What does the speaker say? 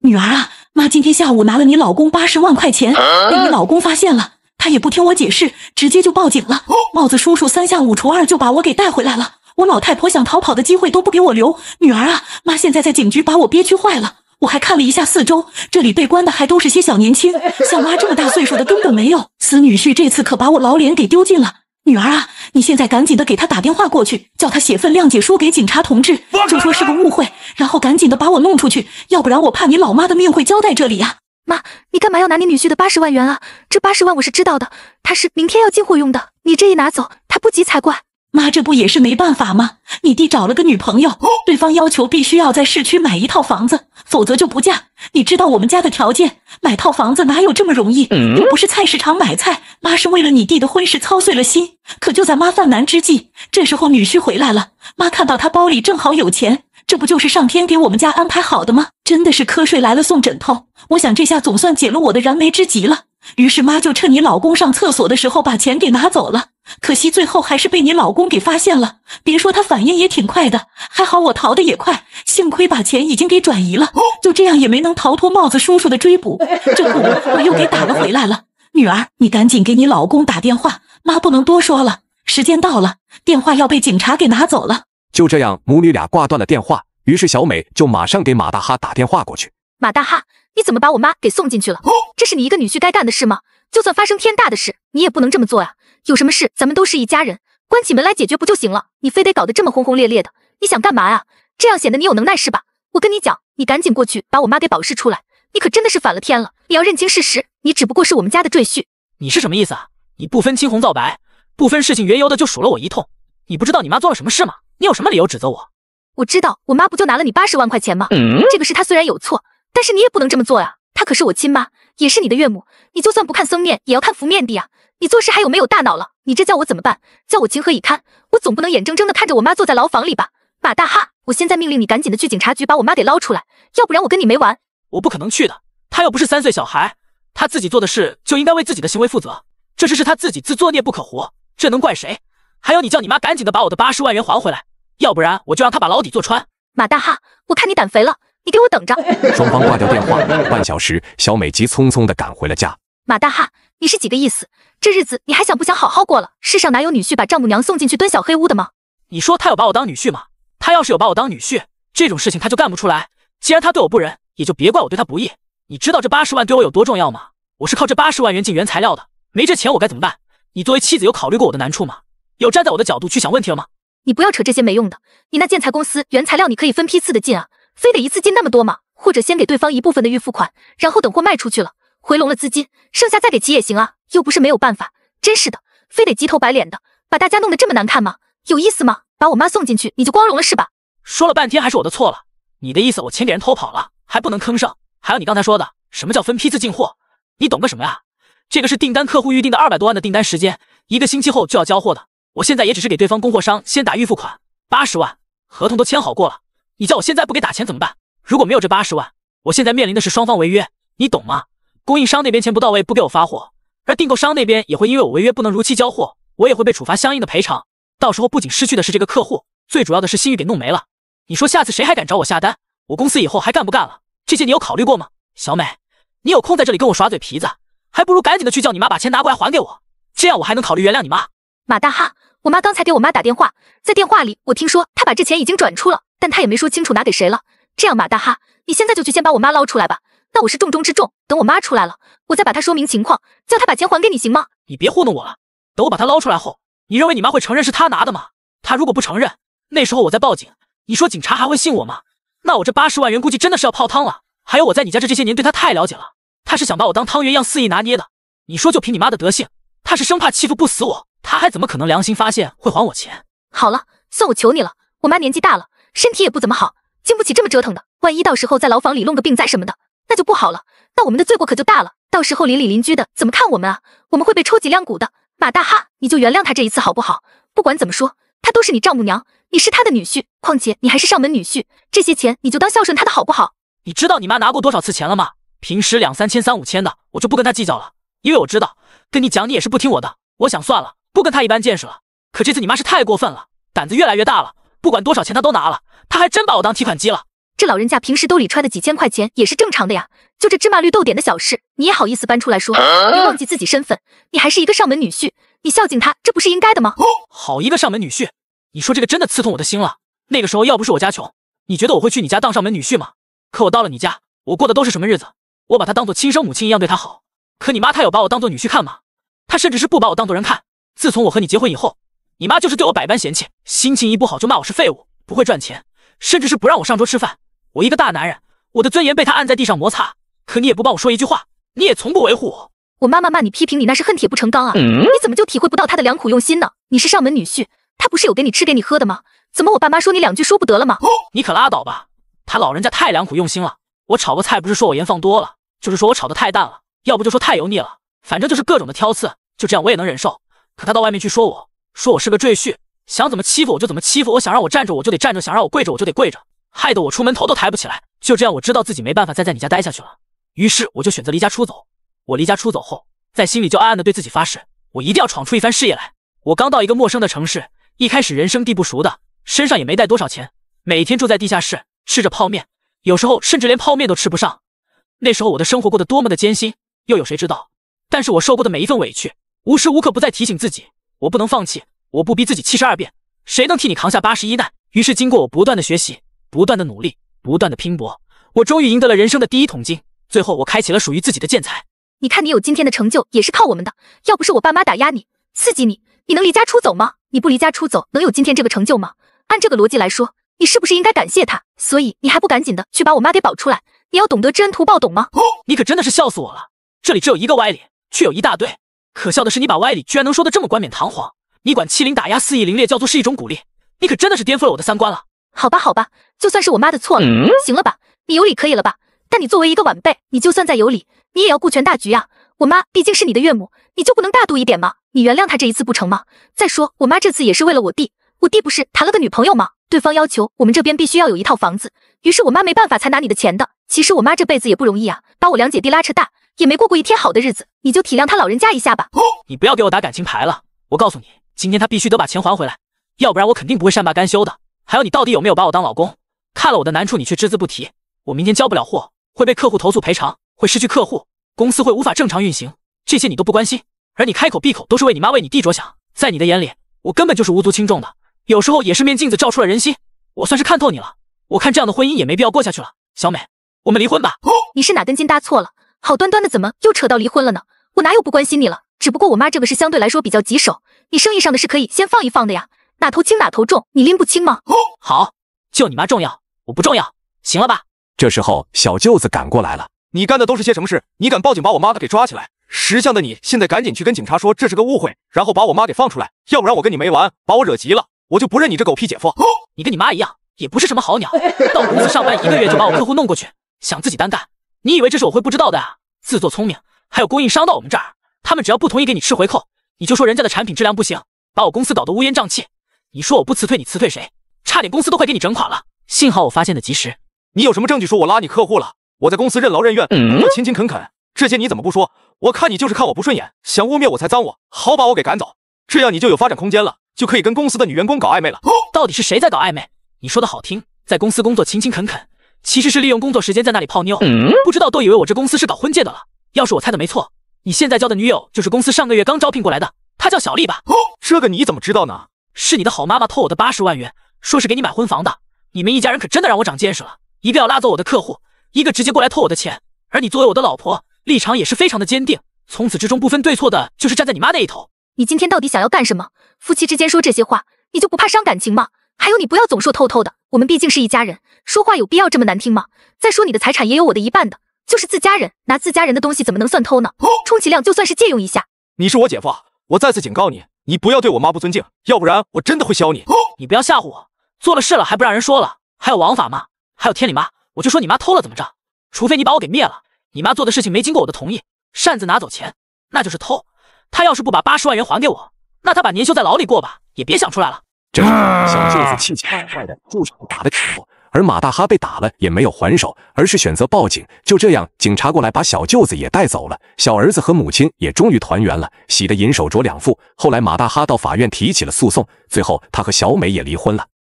女儿啊，妈今天下午拿了你老公80万块钱，被你老公发现了，他也不听我解释，直接就报警了。帽子叔叔3下5除2就把我给带回来了，我老太婆想逃跑的机会都不给我留。女儿啊，妈现在在警局把我憋屈坏了。我还看了一下四周，这里被关的还都是些小年轻，像妈这么大岁数的根本没有。死女婿这次可把我老脸给丢尽了。女儿啊，你现在赶紧的给他打电话过去，叫他写份谅解书给警察同志，就说是个误会，然后赶紧的把我弄出去，要不然我怕你老妈的命会交在这里啊。妈，你干嘛要拿你女婿的80万元啊？这80万我是知道的，他是明天要进货用的，你这一拿走，他不急才怪。妈，这不也是没办法吗？你弟找了个女朋友，对方要求必须要在市区买一套房子，否则就不嫁。你知道我们家的条件，买套房子哪有这么容易？又不是菜市场买菜。妈是为了你弟的婚事操碎了心。可就在妈犯难之际，这时候女婿回来了，妈看到他包里正好有钱，这不就是上天给我们家安排好的吗？真的是瞌睡来了送枕头。我想这下总算解了我的燃眉之急了。于是妈就趁你老公上厕所的时候把钱给拿走了，可惜最后还是被你老公给发现了。别说他反应也挺快的，还好我逃得也快，幸亏把钱已经给转移了，就这样也没能逃脱帽子叔叔的追捕，这不我又给打了回来了。女儿，你赶紧给你老公打电话，妈不能多说了，时间到了，电话要被警察给拿走了。就这样，母女俩挂断了电话，于是小美就马上给马大哈打电话过去。马大哈，你怎么把我妈给送进去了？这是你一个女婿该干的事吗？就算发生天大的事，你也不能这么做呀。有什么事咱们都是一家人，关起门来解决不就行了？你非得搞得这么轰轰烈烈的，你想干嘛呀？这样显得你有能耐是吧？我跟你讲，你赶紧过去把我妈给保释出来，你可真的是反了天了。你要认清事实，你只不过是我们家的赘婿。你是什么意思啊？你不分青红皂白，不分事情缘由的就数了我一通，你不知道你妈做了什么事吗？你有什么理由指责我？我知道，我妈不就拿了你80万块钱吗？这个事她虽然有错，但是你也不能这么做呀。她可是我亲妈，也是你的岳母，你就算不看僧面也要看福面的呀。你做事还有没有大脑了？你这叫我怎么办？叫我情何以堪？我总不能眼睁睁的看着我妈坐在牢房里吧？马大哈，我现在命令你赶紧的去警察局把我妈给捞出来，要不然我跟你没完。我不可能去的，她又不是3岁小孩，她自己做的事就应该为自己的行为负责，这事是她自己自作孽不可活，这能怪谁？还有你叫你妈赶紧的把我的80万元还回来，要不然我就让她把牢底坐穿。马大哈，我看你胆肥了，你给我等着。双方挂掉电话，半小时，小美急匆匆地赶回了家。马大哈，你是几个意思？这日子你还想不想好好过了？世上哪有女婿把丈母娘送进去蹲小黑屋的吗？你说他有把我当女婿吗？他要是有把我当女婿，这种事情他就干不出来。既然他对我不仁，也就别怪我对他不义。你知道这80万对我有多重要吗？我是靠这80万元进原材料的，没这钱我该怎么办？你作为妻子有考虑过我的难处吗？有站在我的角度去想问题了吗？你不要扯这些没用的，你那建材公司原材料你可以分批次的进啊，非得一次进那么多吗？或者先给对方一部分的预付款，然后等货卖出去了，回笼了资金，剩下再给齐也行啊，又不是没有办法。真是的，非得急头白脸的，把大家弄得这么难看吗？有意思吗？把我妈送进去你就光荣了是吧？说了半天还是我的错了，你的意思我钱给人偷跑了，还不能吭声？还有你刚才说的什么叫分批次进货，你懂个什么呀？这个是订单客户预定的200多万的订单时间，1个星期后就要交货的，我现在也只是给对方供货商先打预付款80万，合同都签好过了，你叫我现在不给打钱怎么办？如果没有这80万，我现在面临的是双方违约，你懂吗？供应商那边钱不到位不给我发货，而订购商那边也会因为我违约不能如期交货，我也会被处罚相应的赔偿，到时候不仅失去的是这个客户，最主要的是信誉给弄没了。你说下次谁还敢找我下单？我公司以后还干不干了？这些你有考虑过吗？小美，你有空在这里跟我耍嘴皮子，还不如赶紧的去叫你妈把钱拿过来还给我，这样我还能考虑原谅你妈。马大哈，我妈刚才给我妈打电话，在电话里我听说她把这钱已经转出了，但她也没说清楚拿给谁了。这样马大哈，你现在就去先把我妈捞出来吧，那我是重中之重，等我妈出来了，我再把她说明情况，叫她把钱还给你行吗？你别糊弄我了，等我把她捞出来后，你认为你妈会承认是她拿的吗？她如果不承认，那时候我再报警，你说警察还会信我吗？那我这80万元估计真的是要泡汤了。还有我在你家这些年对她太了解了，她是想把我当汤圆一样肆意拿捏的。你说就凭你妈的德性，她是生怕欺负不死我，她还怎么可能良心发现会还我钱？好了，算我求你了，我妈年纪大了，身体也不怎么好，经不起这么折腾的，万一到时候在牢房里弄个病灾什么的，那就不好了，那我们的罪过可就大了，到时候邻里邻居的怎么看我们啊？我们会被抽脊梁骨的。马大哈，你就原谅她这一次好不好？不管怎么说，她都是你丈母娘，你是她的女婿，况且你还是上门女婿，这些钱你就当孝顺她的好不好？你知道你妈拿过多少次钱了吗？平时2、3千、3、5千的，我就不跟她计较了，因为我知道跟你讲你也是不听我的。我想算了，不跟她一般见识了。可这次你妈是太过分了，胆子越来越大了，不管多少钱她都拿了，她还真把我当提款机了。这老人家平时兜里揣的几千块钱也是正常的呀，就这芝麻绿豆点的小事，你也好意思搬出来说？别忘记自己身份，你还是一个上门女婿，你孝敬他，这不是应该的吗？好一个上门女婿！你说这个真的刺痛我的心了。那个时候要不是我家穷，你觉得我会去你家当上门女婿吗？可我到了你家，我过的都是什么日子？我把他当做亲生母亲一样对他好。可你妈她有把我当做女婿看吗？她甚至是不把我当做人看。自从我和你结婚以后，你妈就是对我百般嫌弃，心情一不好就骂我是废物，不会赚钱，甚至是不让我上桌吃饭。我一个大男人，我的尊严被她按在地上摩擦。可你也不帮我说一句话，你也从不维护我。我妈妈骂你批评你那是恨铁不成钢啊，你怎么就体会不到她的良苦用心呢？你是上门女婿，她不是有给你吃给你喝的吗？怎么我爸妈说你两句说不得了吗？你可拉倒吧，他老人家太良苦用心了。我炒个菜不是说我盐放多了，就是说我炒得太淡了，要不就说太油腻了，反正就是各种的挑刺，就这样我也能忍受。可他到外面去说我是个赘婿，想怎么欺负我就怎么欺负我，想让我站着我就得站着，想让我跪着我就得跪着，害得我出门头都抬不起来。就这样我知道自己没办法再在你家待下去了，于是我就选择离家出走。我离家出走后，在心里就暗暗的对自己发誓，我一定要闯出一番事业来。我刚到一个陌生的城市，一开始人生地不熟的，身上也没带多少钱，每天住在地下室，吃着泡面，有时候甚至连泡面都吃不上。那时候我的生活过得多么的艰辛，又有谁知道？但是我受过的每一份委屈，无时无刻不在提醒自己，我不能放弃，我不逼自己72变，谁能替你扛下81难？于是经过我不断的学习，不断的努力，不断的拼搏，我终于赢得了人生的第一桶金。最后我开启了属于自己的建材。你看你有今天的成就也是靠我们的，要不是我爸妈打压你，刺激你，你能离家出走吗？你不离家出走，能有今天这个成就吗？按这个逻辑来说，你是不是应该感谢他？所以你还不赶紧的去把我妈给保出来？你要懂得知恩图报，懂吗？你可真的是笑死我了！这里只有一个歪理，却有一大堆。可笑的是，你把歪理居然能说得这么冠冕堂皇。你管欺凌打压、肆意凌虐叫做是一种鼓励，你可真的是颠覆了我的三观了。好吧，好吧，就算是我妈的错了，行了吧？你有理可以了吧？但你作为一个晚辈，你就算再有理，你也要顾全大局啊！我妈毕竟是你的岳母，你就不能大度一点吗？你原谅她这一次不成吗？再说我妈这次也是为了我弟，我弟不是谈了个女朋友吗？对方要求我们这边必须要有一套房子，于是我妈没办法才拿你的钱的。其实我妈这辈子也不容易啊，把我两姐弟拉扯大，也没过过一天好的日子，你就体谅她老人家一下吧。你不要给我打感情牌了，我告诉你，今天她必须得把钱还回来，要不然我肯定不会善罢甘休的。还有你到底有没有把我当老公？看了我的难处你却只字不提，我明天交不了货，会被客户投诉赔偿，会失去客户，公司会无法正常运行，这些你都不关心，而你开口闭口都是为你妈为你弟着想，在你的眼里，我根本就是无足轻重的，有时候也是面镜子照出了人心。我算是看透你了，我看这样的婚姻也没必要过下去了。小美，我们离婚吧。你是哪根筋搭错了？好端端的怎么又扯到离婚了呢？我哪有不关心你了？只不过我妈这个是相对来说比较棘手，你生意上的是可以先放一放的呀，哪头轻哪头重，你拎不清吗？好，就你妈重要，我不重要，行了吧？这时候小舅子赶过来了，你干的都是些什么事？你敢报警把我妈给抓起来？识相的你现在赶紧去跟警察说这是个误会，然后把我妈给放出来，要不然我跟你没完，把我惹急了，我就不认你这狗屁姐夫。你跟你妈一样，也不是什么好鸟，到公司上班1个月就把我客户弄过去，想自己单干，你以为这是我会不知道的啊？自作聪明，还有供应商到我们这儿，他们只要不同意给你吃回扣，你就说人家的产品质量不行，把我公司搞得乌烟瘴气。你说我不辞退你辞退谁？差点公司都快给你整垮了，幸好我发现的及时。你有什么证据说我拉你客户了？我在公司任劳任怨，我勤勤恳恳，这些你怎么不说？我看你就是看我不顺眼，想污蔑我才脏我，好把我给赶走，这样你就有发展空间了，就可以跟公司的女员工搞暧昧了。到底是谁在搞暧昧？你说的好听，在公司工作勤勤恳恳，其实是利用工作时间在那里泡妞，不知道都以为我这公司是搞婚介的了。要是我猜的没错，你现在交的女友就是公司上个月刚招聘过来的，她叫小丽吧？这个你怎么知道呢？是你的好妈妈偷我的80万元，说是给你买婚房的。你们一家人可真的让我长见识了，一个要拉走我的客户，一个直接过来偷我的钱。而你作为我的老婆，立场也是非常的坚定，从此之中不分对错的，就是站在你妈那一头。你今天到底想要干什么？夫妻之间说这些话，你就不怕伤感情吗？还有你不要总说偷偷的，我们毕竟是一家人，说话有必要这么难听吗？再说你的财产也有我的一半的，就是自家人，拿自家人的东西怎么能算偷呢？充其量就算是借用一下。你是我姐夫，我再次警告你，你不要对我妈不尊敬，要不然我真的会削你。你不要吓唬我，做了事了还不让人说了，还有王法吗？还有天理吗？我就说你妈偷了怎么着？除非你把我给灭了，你妈做的事情没经过我的同意，擅自拿走钱，那就是偷。她要是不把80万元还给我，那她把年休在牢里过吧，也别想出来了。这时小舅子气急败坏的住手打了姐夫，而马大哈被打了也没有还手，而是选择报警。就这样，警察过来把小舅子也带走了，小儿子和母亲也终于团圆了，喜得银手镯两副。后来马大哈到法院提起了诉讼，最后他和小美也离婚了。